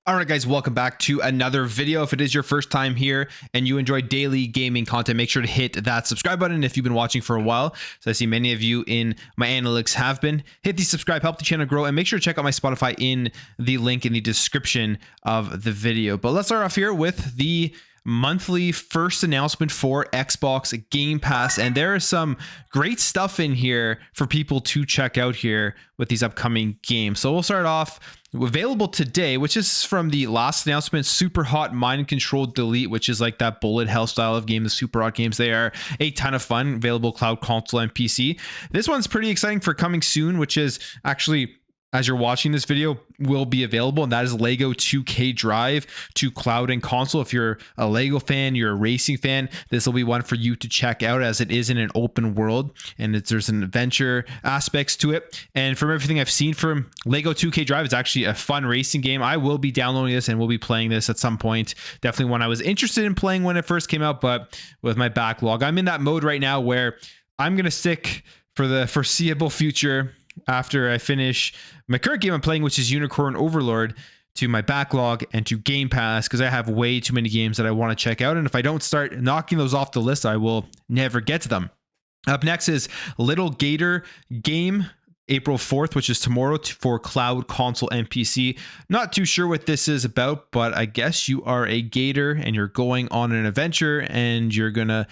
All right, guys, welcome back to another video. If it is your first time here and you enjoy daily gaming content, make sure to hit that subscribe button if you've been watching for a while. So I see many of you in my analytics have been. Hit the subscribe, help the channel grow, and make sure to check out my Spotify in the link in the description of the video. But let's start off here with the monthly first announcement for Xbox Game Pass, and there is some great stuff in here for people to check out here with these upcoming games. So we'll start off available today, which is from the last announcement, Super Hot Mind Control Delete, which is like that bullet hell style of game. The Super Hot games, they are a ton of fun, available cloud, console, and PC. This one's pretty exciting for coming soon, which is actually, as you're watching this video, will be available, and that is Lego 2K Drive to cloud and console. If you're a Lego fan, you're a racing fan, this will be one for you to check out, as it is in an open world and there's an adventure aspects to it. And from everything I've seen from Lego 2K Drive, it's actually a fun racing game. I will be downloading this and we'll be playing this at some point. Definitely one I was interested in playing when it first came out, but with my backlog, I'm in that mode right now where I'm going to stick for the foreseeable future, after I finish my current game I'm playing, which is Unicorn Overlord, to my backlog and to Game Pass, because I have way too many games that I want to check out. And if I don't start knocking those off the list, I will never get to them. Up next is Little Gator Game, April 4th, which is tomorrow, for cloud, console, and PC. Not too sure what this is about, but I guess you are a gator and you're going on an adventure and you're gonna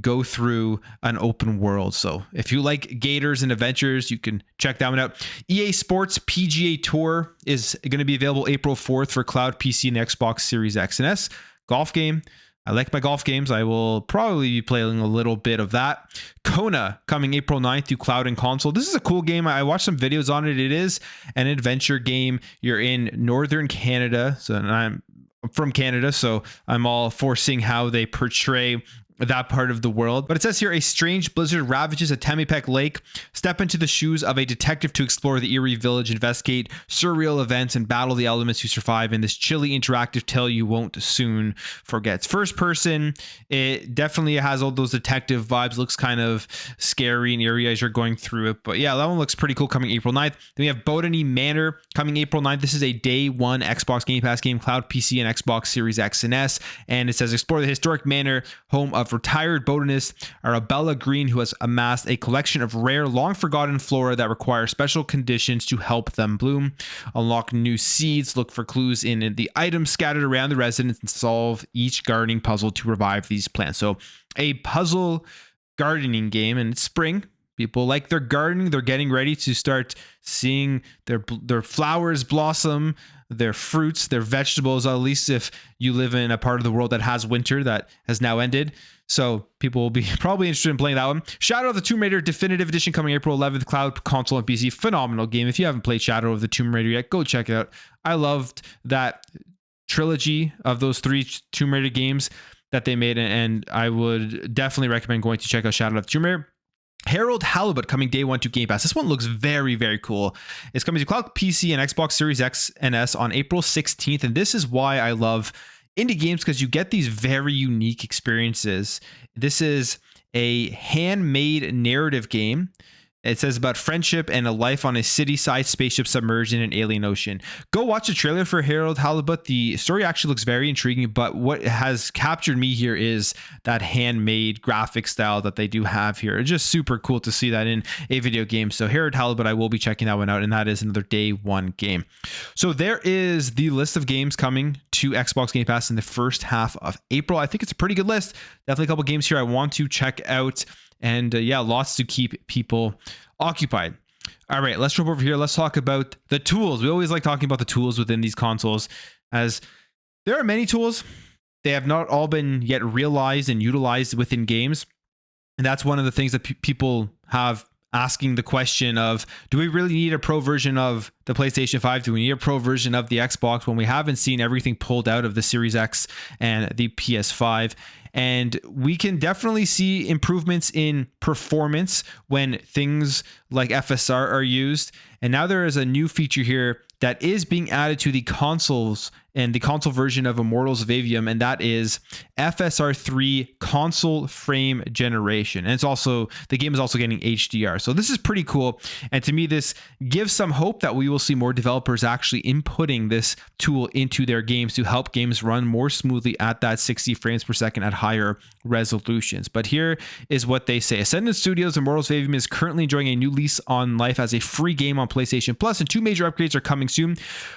go through an open world. So if you like gators and adventures, you can check that one out. EA Sports PGA Tour is going to be available April 4th for cloud, PC, and Xbox Series X and S. Golf game. I like my golf games. I will probably be playing a little bit of that. Kona coming April 9th to cloud and console. This is a cool game. I watched some videos on it. It is an adventure game. You're in northern Canada. So I'm from Canada, so I'm all for seeing how they portray that part of the world. But it says here, a strange blizzard ravages a Temepec Lake. Step into the shoes of a detective to explore the eerie village, investigate surreal events, and battle the elements to survive in this chilly interactive tale you won't soon forget. It's first person. It definitely has all those detective vibes. Looks kind of scary and eerie as you're going through it. But yeah, that one looks pretty cool, coming April 9th. Then we have Botany Manor coming April 9th. This is a day one Xbox Game Pass game, cloud, PC, and Xbox Series X and S. And it says explore the historic manor, home of retired botanist Arabella Green, who has amassed a collection of rare, long-forgotten flora that require special conditions to help them bloom. Unlock new seeds, look for clues in the items scattered around the residence, and solve each gardening puzzle to revive these plants. So a puzzle gardening game, and it's spring. People like their gardening. They're getting ready to start seeing their flowers blossom, their fruits, their vegetables, at least if you live in a part of the world that has winter that has now ended. So people will be probably interested in playing that one. Shadow of the Tomb Raider Definitive Edition coming April 11th, cloud, console, and PC. Phenomenal game. If you haven't played Shadow of the Tomb Raider yet, go check it out. I loved that trilogy of those three Tomb Raider games that they made, and I would definitely recommend going to check out Shadow of the Tomb Raider. Harold Halibut coming day one to Game Pass. This one looks very, very cool. It's coming to cloud, PC, and Xbox Series X and S on April 16th. And this is why I love indie games, because you get these very unique experiences. This is a handmade narrative game. It says about friendship and a life on a city-sized spaceship submerged in an alien ocean. Go watch the trailer for Harold Halibut. The story actually looks very intriguing, but what has captured me here is that handmade graphic style that they do have here. It's just super cool to see that in a video game. So Harold Halibut, I will be checking that one out, and that is another day one game. So there is the list of games coming to Xbox Game Pass in the first half of April. I think it's a pretty good list. Definitely a couple games here I want to check out. And yeah, lots to keep people occupied. All right, let's jump over here. Let's talk about the tools. We always like talking about the tools within these consoles, as there are many tools. They have not all been yet realized and utilized within games. And that's one of the things that people have asking the question of, do we really need a pro version of the PlayStation 5? Do we need a pro version of the Xbox when we haven't seen everything pulled out of the Series X and the PS5? And we can definitely see improvements in performance when things like FSR are used. And now there is a new feature here that is being added to the consoles and the console version of Immortals of Avium, and that is FSR3 console frame generation. And it's also, the game is also getting HDR. So this is pretty cool. And to me, this gives some hope that we will see more developers actually inputting this tool into their games to help games run more smoothly at that 60 frames per second at higher resolutions. But here is what they say. Ascendant Studios' Immortals of Avium is currently enjoying a new lease on life as a free game on PlayStation Plus, and two major upgrades are coming soon.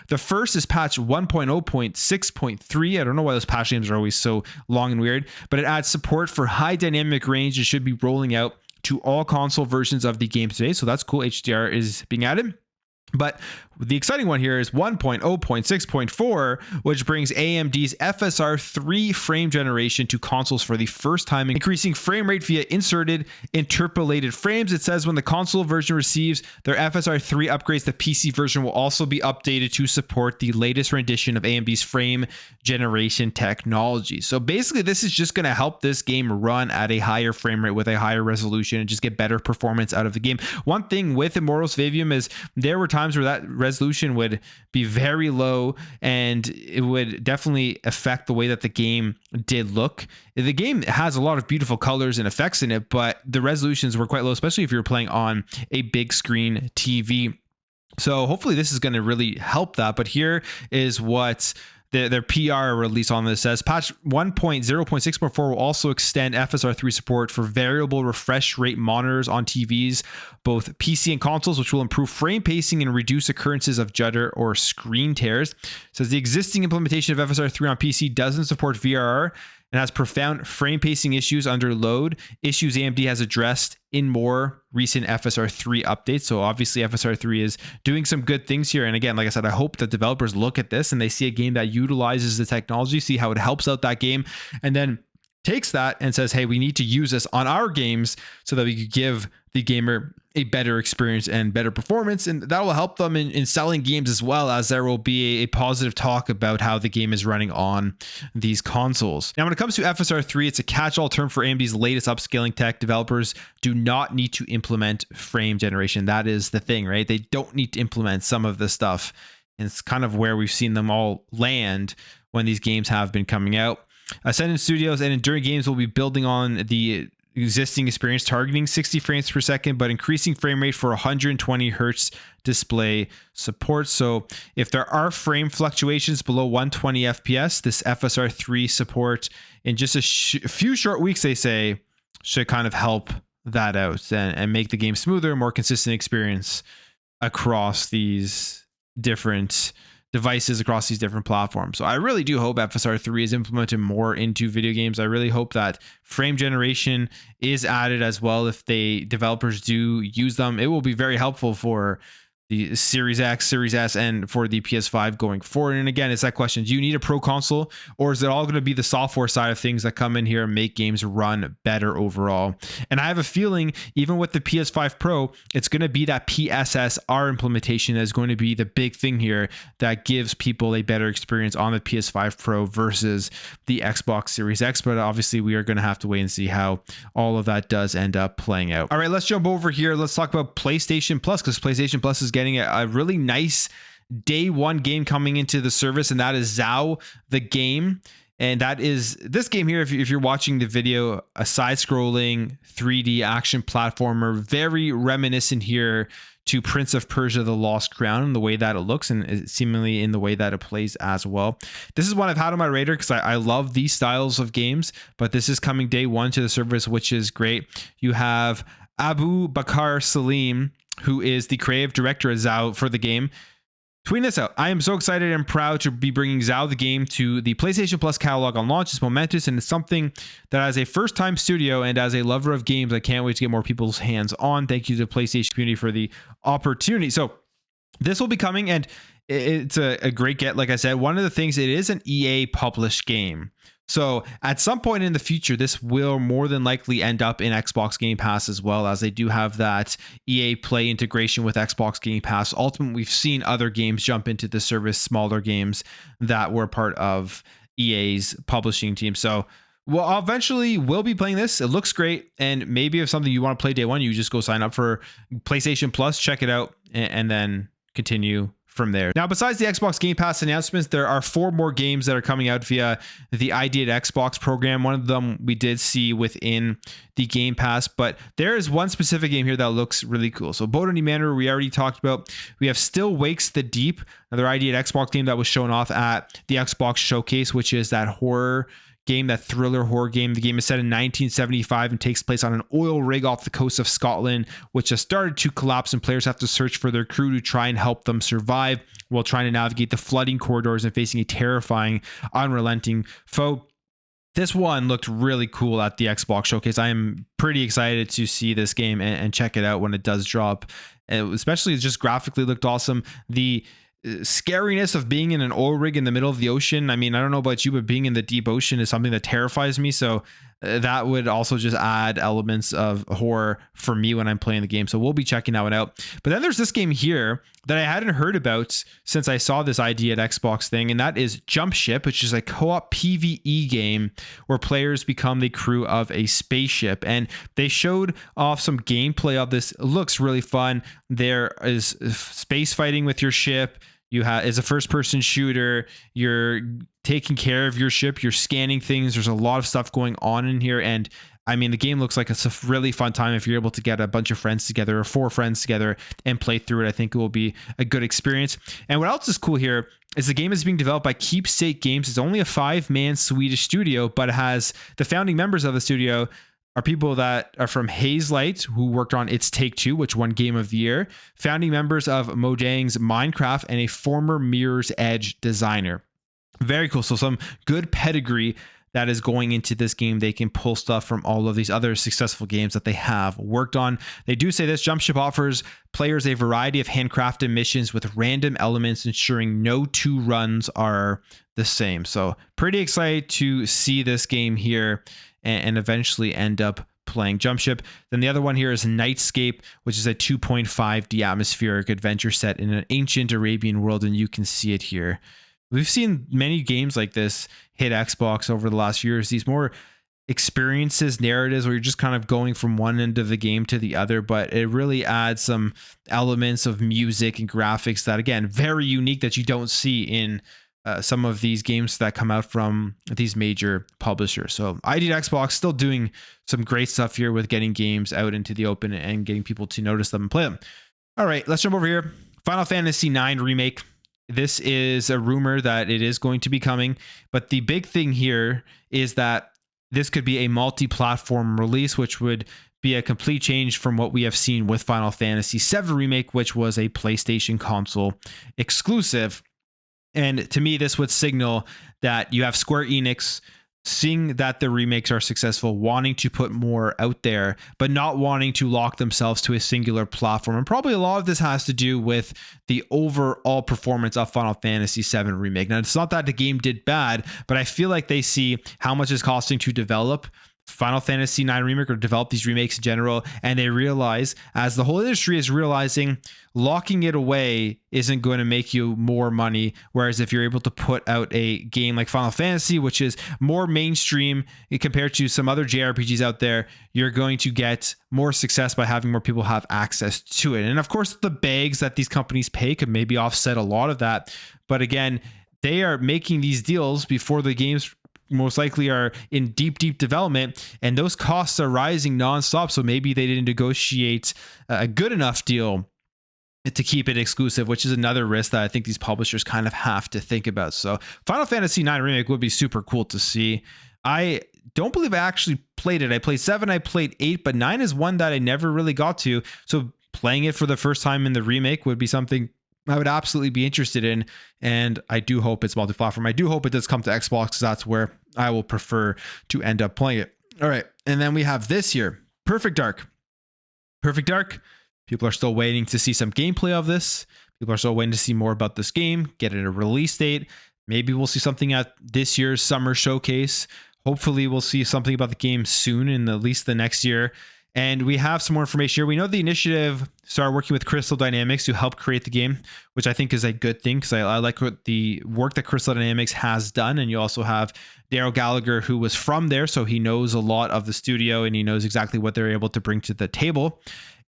The first is patch 1.0.6.3. I don't know why those patch names are always so long and weird, but it adds support for high dynamic range and should be rolling out to all console versions of the game today. So that's cool. HDR is being added. But the exciting one here is 1.0.6.4, which brings AMD's FSR3 frame generation to consoles for the first time, increasing frame rate via inserted interpolated frames. It says when the console version receives their FSR3 upgrades, the PC version will also be updated to support the latest rendition of AMD's frame generation technology. So basically, this is just going to help this game run at a higher frame rate with a higher resolution and just get better performance out of the game. One thing with Immortals of Avium is there were times where that resolution would be very low and it would definitely affect the way that the game did look. The game has a lot of beautiful colors and effects in it, but the resolutions were quite low, especially if you're playing on a big screen TV. So hopefully this is going to really help that. But here is what their PR release on this says. Patch 1.0.6.4 will also extend FSR3 support for variable refresh rate monitors on TVs, both PC and consoles, which will improve frame pacing and reduce occurrences of judder or screen tears. It says the existing implementation of FSR3 on PC doesn't support VRR and has profound frame pacing issues under load, issues AMD has addressed in more recent FSR3 updates. So obviously FSR3 is doing some good things here. And again, like I said, I hope that developers look at this and they see a game that utilizes the technology, see how it helps out that game, and then takes that and says, hey, we need to use this on our games so that we could give the gamer a better experience and better performance. And that will help them in selling games, as well as there will be a positive talk about how the game is running on these consoles. Now, when it comes to FSR3, it's a catch-all term for AMD's latest upscaling tech. Developers do not need to implement frame generation. That is the thing, right? They don't need to implement some of this stuff. And it's kind of where we've seen them all land when these games have been coming out. Ascendant Studios and Enduring Games will be building on the existing experience, targeting 60 frames per second, but increasing frame rate for 120 hertz display support. So if there are frame fluctuations below 120 FPS, this FSR3 support in just a few short weeks, they say, should kind of help that out and make the game smoother, more consistent experience across these different devices, across these different platforms. So I really do hope FSR3 is implemented more into video games. I really hope that frame generation is added as well. If developers do use them, it will be very helpful for the Series X, Series S, and for the PS5 going forward. And again, it's that question, do you need a pro console, or is it all going to be the software side of things that come in here and make games run better overall? And I have a feeling even with the PS5 Pro, it's going to be that PSSR implementation that is going to be the big thing here that gives people a better experience on the PS5 Pro versus the Xbox Series X. But obviously we are going to have to wait and see how all of that does end up playing out. All right, let's jump over here. Let's talk about PlayStation Plus, because PlayStation Plus is getting a really nice day one game coming into the service, and that is Zao the game. And that is this game here. If you're watching the video, a side-scrolling 3D action platformer, very reminiscent here to Prince of Persia: The Lost Crown in the way that it looks, and seemingly in the way that it plays as well. This is one I've had on my radar because I love these styles of games, but this is coming day one to the service, which is great. You have Abu Bakr Salim, who is the creative director of Zao for the game, tweeting this out. I am so excited and proud to be bringing Zao the game to the PlayStation Plus catalog on launch. It's momentous, and it's something that as a first-time studio and as a lover of games, I can't wait to get more people's hands on. Thank you to the PlayStation community for the opportunity. So this will be coming, and it's a great get. Like I said, one of the things, it is an EA published game. So at some point in the future, this will more than likely end up in Xbox Game Pass, as well, as they do have that EA Play integration with Xbox Game Pass. Ultimately, we've seen other games jump into the service, smaller games that were part of EA's publishing team. So well, eventually we'll be playing this. It looks great. And maybe if something you want to play day one, you just go sign up for PlayStation Plus, check it out, and then continue from there. Now, besides the Xbox Game Pass announcements, there are 4 more games that are coming out via the ID at Xbox program. One of them we did see within the Game Pass, but there is one specific game here that looks really cool. So Bodoni Manor, we already talked about. We have Still Wakes the Deep, another ID at Xbox game that was shown off at the Xbox Showcase, which is that horror game, that thriller horror game. The game is set in 1975 and takes place on an oil rig off the coast of Scotland, which has started to collapse, and players have to search for their crew to try and help them survive while trying to navigate the flooding corridors and facing a terrifying, unrelenting foe. This one looked really cool at the Xbox Showcase. I am pretty excited to see this game and check it out when it does drop. Especially, it just graphically looked awesome. The scariness of being in an oil rig in the middle of the ocean, I mean, I don't know about you, but being in the deep ocean is something that terrifies me. So that would also just add elements of horror for me when I'm playing the game. So we'll be checking that one out. But then there's this game here that I hadn't heard about since I saw this ID at Xbox thing, and that is Jump Ship, which is a co-op PvE game where players become the crew of a spaceship. And they showed off some gameplay of this. It looks really fun. There is space fighting with your ship. You have, as a first-person shooter, you're taking care of your ship, you're scanning things. There's a lot of stuff going on in here, and I mean, the game looks like it's a really fun time if you're able to get a bunch of friends together or 4 friends together and play through it. I think it will be a good experience. And what else is cool here is the game is being developed by Keepsake Games. It's only a 5-man Swedish studio, but it has the founding members of the studio are people that are from Hazelight, who worked on It's Take-Two, which won Game of the Year, founding members of Mojang's Minecraft, and a former Mirror's Edge designer. Very cool. So some good pedigree that is going into this game. They can pull stuff from all of these other successful games that they have worked on. They do say this: Jump Ship offers players a variety of handcrafted missions with random elements, ensuring no 2 runs are the same. So pretty excited to see this game here and eventually end up playing Jump Ship. Then the other one here is Nightscape, which is a 2.5D atmospheric adventure set in an ancient Arabian world, and you can see it here. We've seen many games like this hit Xbox over the last years. These more experiences, narratives, where you're just kind of going from one end of the game to the other, but it really adds some elements of music and graphics that, again, very unique that you don't see in some of these games that come out from these major publishers. So ID at Xbox still doing some great stuff here with getting games out into the open and getting people to notice them and play them. All right, let's jump over here. Final Fantasy IX Remake. This is a rumor that it is going to be coming, but the big thing here is that this could be a multi-platform release, which would be a complete change from what we have seen with Final Fantasy VII Remake, which was a PlayStation console exclusive. And to me, this would signal that you have Square Enix seeing that the remakes are successful, wanting to put more out there, but not wanting to lock themselves to a singular platform. And probably a lot of this has to do with the overall performance of Final Fantasy VII Remake. Now, it's not that the game did bad, but I feel like they see how much it's costing to develop Final Fantasy IX Remake or develop these remakes in general, and they realize, as the whole industry is realizing, locking it away isn't going to make you more money. Whereas if you're able to put out a game like Final Fantasy, which is more mainstream compared to some other JRPGs out there, you're going to get more success by having more people have access to it. And of course, the bags that these companies pay could maybe offset a lot of that. But again, they are making these deals before the games most likely are in deep development, and those costs are rising nonstop. So maybe they didn't negotiate a good enough deal to keep it exclusive, which is another risk that I think these publishers kind of have to think about. So Final Fantasy IX Remake would be super cool to see. I don't believe I actually played it. I played 7, I played 8, but 9 is one that I never really got to. So playing it for the first time in the remake would be something I would absolutely be interested in, and I do hope it's multi-platform. I do hope it does come to Xbox, because that's where I will prefer to end up playing it. All right, and then we have this here, Perfect Dark. Perfect Dark, people are still waiting to see some gameplay of this. People are still waiting to see more about this game, get it a release date. Maybe we'll see something at this year's summer showcase. Hopefully we'll see something about the game soon, in at least the next year. And we have some more information here. We know the initiative started working with Crystal Dynamics to help create the game, which I think is a good thing, because I like what the work that Crystal Dynamics has done. And you also have Daryl Gallagher, who was from there, so he knows a lot of the studio and he knows exactly what they're able to bring to the table.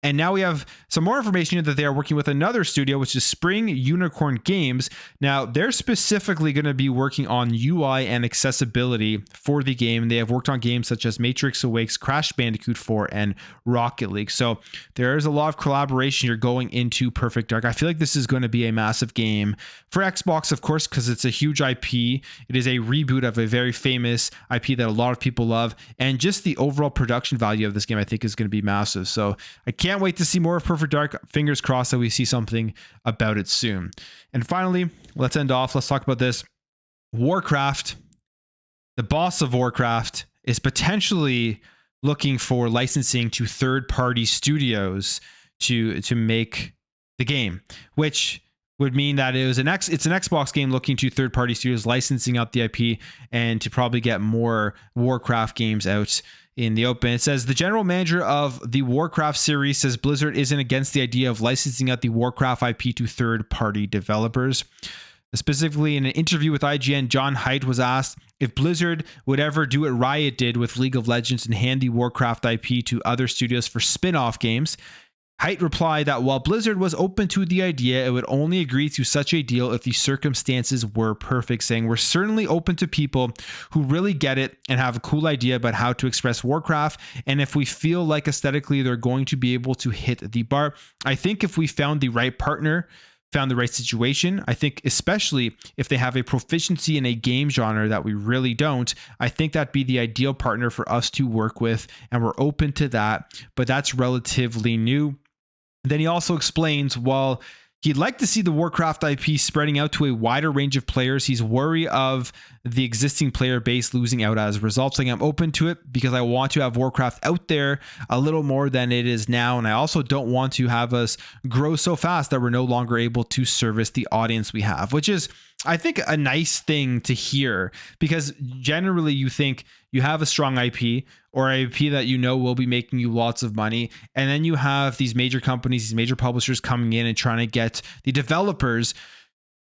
And now we have some more information that they are working with another studio, which is Spring Unicorn Games. Now, they're specifically going to be working on UI and accessibility for the game. They have worked on games such as Matrix Awakes, Crash Bandicoot 4, and Rocket League. So there is a lot of collaboration here going into Perfect Dark. I feel like this is going to be a massive game for Xbox, of course, because it's a huge IP. It is a reboot of a very famous IP that a lot of people love. And just the overall production value of this game, I think, is going to be massive. So I can't wait to see more of Perfect Dark. Fingers crossed that we see something about it soon. And finally, let's end off. Let's talk about this. Warcraft, the boss of Warcraft, is potentially looking for licensing to third-party studios to make the game, which would mean that it's an Xbox game looking to third-party studios licensing out the IP and to probably get more Warcraft games out in the open. It says the general manager of the Warcraft series says Blizzard isn't against the idea of licensing out the Warcraft IP to third-party developers. Specifically, in an interview with IGN, John Haidt was asked if Blizzard would ever do what Riot did with League of Legends and hand the Warcraft IP to other studios for spin-off games. Haidt replied that while Blizzard was open to the idea, it would only agree to such a deal if the circumstances were perfect, saying, "We're certainly open to people who really get it and have a cool idea about how to express Warcraft, and if we feel like aesthetically they're going to be able to hit the bar. I think if we found the right partner, found the right situation, I think especially if they have a proficiency in a game genre that we really don't, I think that'd be the ideal partner for us to work with, and we're open to that, but that's relatively new." Then he also explains, while he'd like to see the Warcraft IP spreading out to a wider range of players, he's worried of the existing player base losing out as a result. Saying, "I'm open to it because I want to have Warcraft out there a little more than it is now. And I also don't want to have us grow so fast that we're no longer able to service the audience we have," which is, I think, a nice thing to hear, because generally you think you have a strong IP or IP that you know will be making you lots of money, and then you have these major companies, these major publishers coming in and trying to get the developers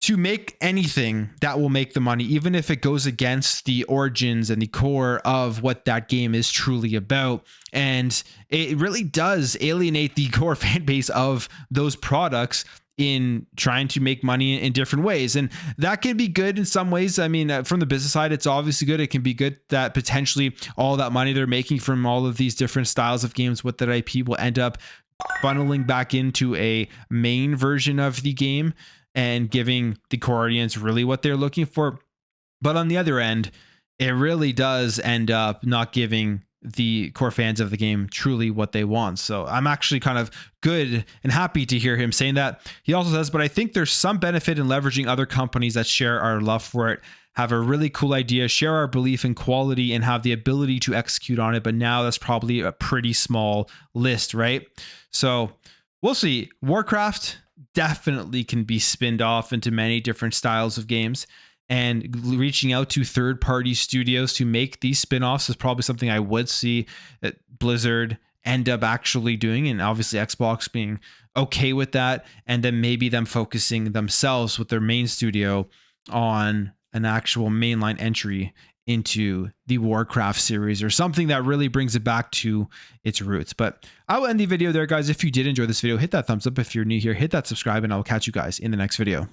to make anything that will make the money, even if it goes against the origins and the core of what that game is truly about. And it really does alienate the core fan base of those products in trying to make money in different ways. And that can be good in some ways. I mean, from the business side, it's obviously good. It can be good that potentially all that money they're making from all of these different styles of games with that IP will end up funneling back into a main version of the game and giving the core audience really what they're looking for. But on the other end, it really does end up not giving the core fans of the game truly what they want. So I'm actually kind of good and happy to hear him saying that. He also says, "But I think there's some benefit in leveraging other companies that share our love for it, have a really cool idea, share our belief in quality, and have the ability to execute on it. But now that's probably a pretty small list, right?" So we'll see. Warcraft definitely can be spinned off into many different styles of games. And reaching out to third-party studios to make these spin-offs is probably something I would see that Blizzard end up actually doing, and obviously Xbox being okay with that, and then maybe them focusing themselves with their main studio on an actual mainline entry into the Warcraft series or something that really brings it back to its roots. But I will end the video there, guys. If you did enjoy this video, hit that thumbs up. If you're new here, hit that subscribe, and I will catch you guys in the next video.